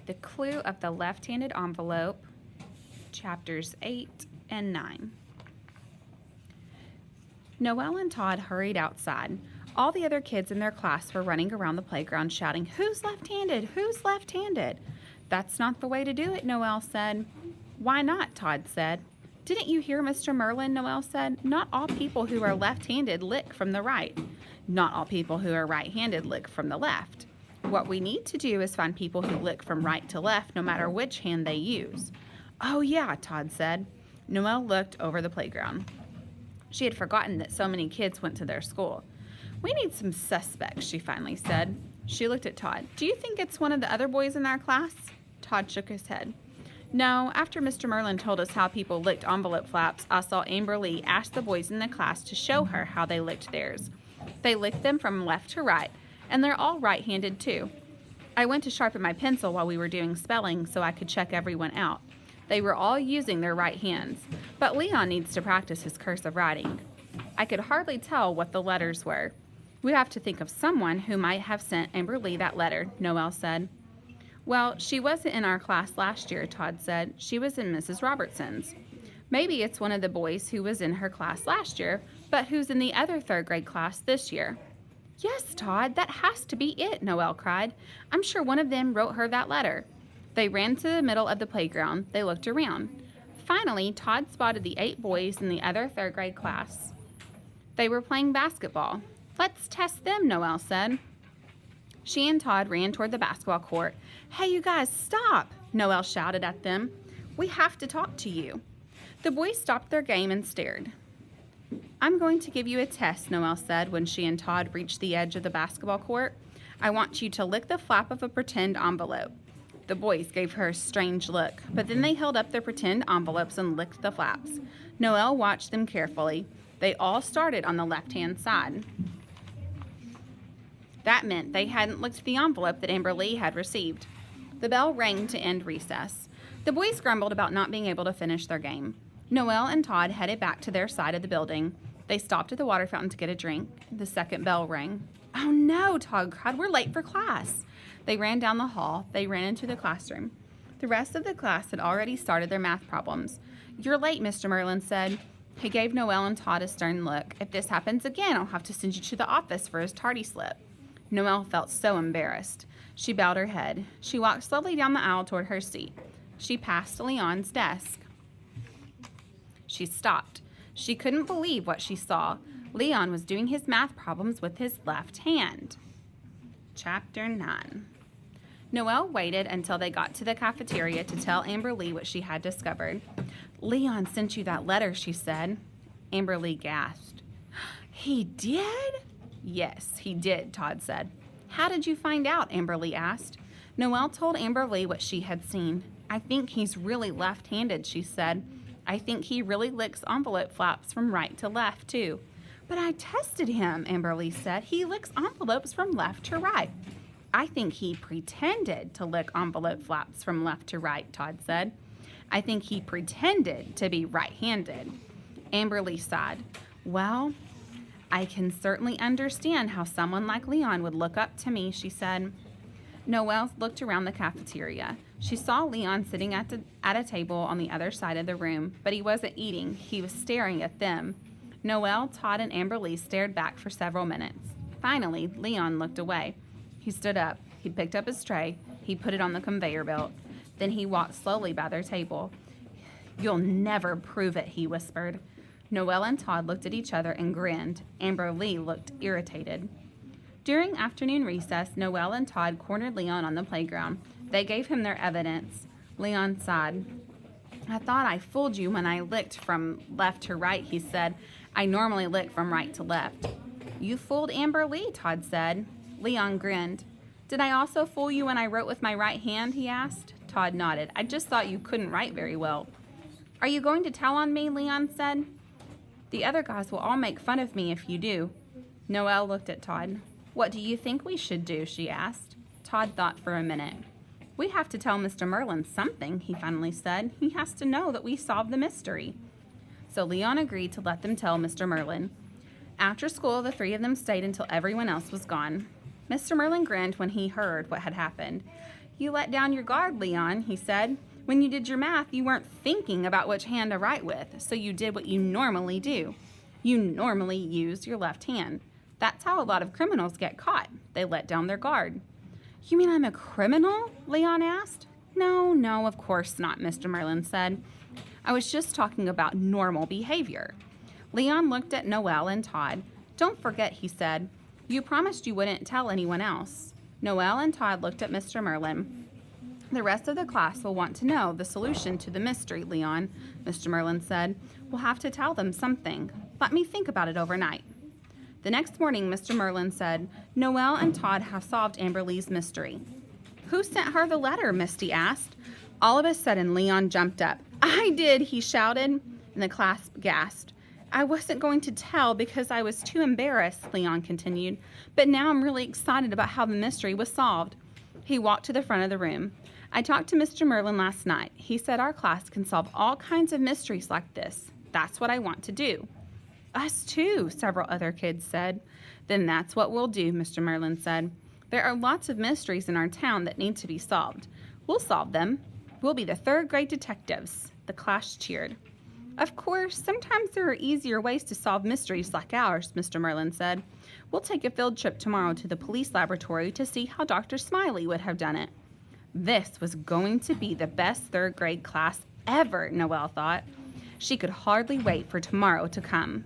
The Clue of the Left-Handed Envelope, Chapters 8 and 9. Noelle and Todd hurried outside. All the other kids in their class were running around the playground shouting, "Who's left-handed? Who's left-handed?" "That's not the way to do it," Noelle said. "Why not?" Todd said. "Didn't you hear Mr. Merlin?" Noelle said. "Not all people who are left-handed lick from the right. Not all people who are right-handed lick from the left. What we need to do is find people who lick from right to left, no matter which hand they use." "Oh yeah," Todd said. Noelle looked over the playground. She had forgotten that so many kids went to their school. "We need some suspects," she finally said. She looked at Todd. "Do you think it's one of the other boys in our class?" Todd shook his head. "No, after Mr. Merlin told us how people licked envelope flaps, I saw Amber Lee ask the boys in the class to show her how they licked theirs. They licked them from left to right, and they're all right-handed too. I went to sharpen my pencil while we were doing spelling so I could check everyone out. They were all using their right hands, but Leon needs to practice his cursive writing. I could hardly tell what the letters were. We have to think of someone who might have sent Amber Lee that letter," Noelle said. "Well, she wasn't in our class last year," Todd said. "She was in Mrs. Robertson's. Maybe it's one of the boys who was in her class last year, but who's in the other third-grade class this year." "Yes, Todd, that has to be it," Noelle cried. "I'm sure one of them wrote her that letter." They ran to the middle of the playground. They looked around. Finally, Todd spotted the 8 boys in the other third-grade class. They were playing basketball. "Let's test them," Noelle said. She and Todd ran toward the basketball court. "Hey, you guys, stop!" Noelle shouted at them. "We have to talk to you." The boys stopped their game and stared. "I'm going to give you a test," Noelle said when she and Todd reached the edge of the basketball court. "I want you to lick the flap of a pretend envelope." The boys gave her a strange look, but then they held up their pretend envelopes and licked the flaps. Noelle watched them carefully. They all started on the left-hand side. That meant they hadn't licked the envelope that Amber Lee had received. The bell rang to end recess. The boys grumbled about not being able to finish their game. Noelle and Todd headed back to their side of the building. They stopped at the water fountain to get a drink. The second bell rang. "Oh no," Todd cried, "we're late for class." They ran down the hall. They ran into the classroom. The rest of the class had already started their math problems. "You're late," Mr. Merlin said. He gave Noelle and Todd a stern look. "If this happens again, I'll have to send you to the office for his tardy slip." Noelle felt so embarrassed. She bowed her head. She walked slowly down the aisle toward her seat. She passed Leon's desk. She stopped. She couldn't believe what she saw. Leon was doing his math problems with his left hand. Chapter 9. Noelle waited until they got to the cafeteria to tell Amber Lee what she had discovered. "Leon sent you that letter," she said. Amber Lee gasped. "He did?" "Yes, he did," Todd said. "How did you find out?" Amber Lee asked. Noelle told Amber Lee what she had seen. "I think he's really left-handed," she said. "I think he really licks envelope flaps from right to left, too." "But I tested him," Amber Lee said. "He licks envelopes from left to right." "I think he pretended to lick envelope flaps from left to right," Todd said. "I think he pretended to be right-handed." Amber Lee sighed. "Well, I can certainly understand how someone like Leon would look up to me," she said. Noelle looked around the cafeteria. She saw Leon sitting at a table on the other side of the room, but he wasn't eating. He was staring at them. Noelle, Todd, and Amber Lee stared back for several minutes. Finally, Leon looked away. He stood up. He picked up his tray. He put it on the conveyor belt. Then he walked slowly by their table. "You'll never prove it," he whispered. Noelle and Todd looked at each other and grinned. Amber Lee looked irritated. During afternoon recess, Noelle and Todd cornered Leon on the playground. They gave him their evidence. Leon sighed. "I thought I fooled you when I licked from left to right," he said. "I normally lick from right to left." "You fooled Amber Lee," Todd said. Leon grinned. "Did I also fool you when I wrote with my right hand?" he asked. Todd nodded. "I just thought you couldn't write very well." "Are you going to tell on me?" Leon said. "The other guys will all make fun of me if you do." Noelle looked at Todd. "What do you think we should do?" she asked. Todd thought for a minute. "We have to tell Mr. Merlin something," he finally said. "He has to know that we solved the mystery." So Leon agreed to let them tell Mr. Merlin. After school, the 3 of them stayed until everyone else was gone. Mr. Merlin grinned when he heard what had happened. You let down your guard, Leon, he said. When you did your math, you weren't thinking about which hand to write with, so you did what you normally do. You normally use your left hand. That's how a lot of criminals get caught. They let down their guard. You mean I'm a criminal? Leon asked. No, of course not, Mr. Merlin said. I was just talking about normal behavior. Leon looked at Noelle and Todd. Don't forget, he said. You promised you wouldn't tell anyone else. Noelle and Todd looked at Mr. Merlin. The rest of the class will want to know the solution to the mystery, Leon, Mr. Merlin said. We'll have to tell them something. Let me think about it overnight. The next morning, Mr. Merlin said, Noelle and Todd have solved Amberly's mystery. Who sent her the letter? Misty asked. All of a sudden, Leon jumped up. I did, he shouted, and the class gasped. I wasn't going to tell because I was too embarrassed, Leon continued, but now I'm really excited about how the mystery was solved. He walked to the front of the room. I talked to Mr. Merlin last night. He said our class can solve all kinds of mysteries like this. That's what I want to do. Us too, several other kids said. Then that's what we'll do, Mr. Merlin said. There are lots of mysteries in our town that need to be solved. We'll solve them. We'll be the third grade detectives. The class cheered. Of course, sometimes there are easier ways to solve mysteries like ours, Mr. Merlin said. We'll take a field trip tomorrow to the police laboratory to see how Dr. Smiley would have done it. This was going to be the best third grade class ever, Noelle thought. She could hardly wait for tomorrow to come.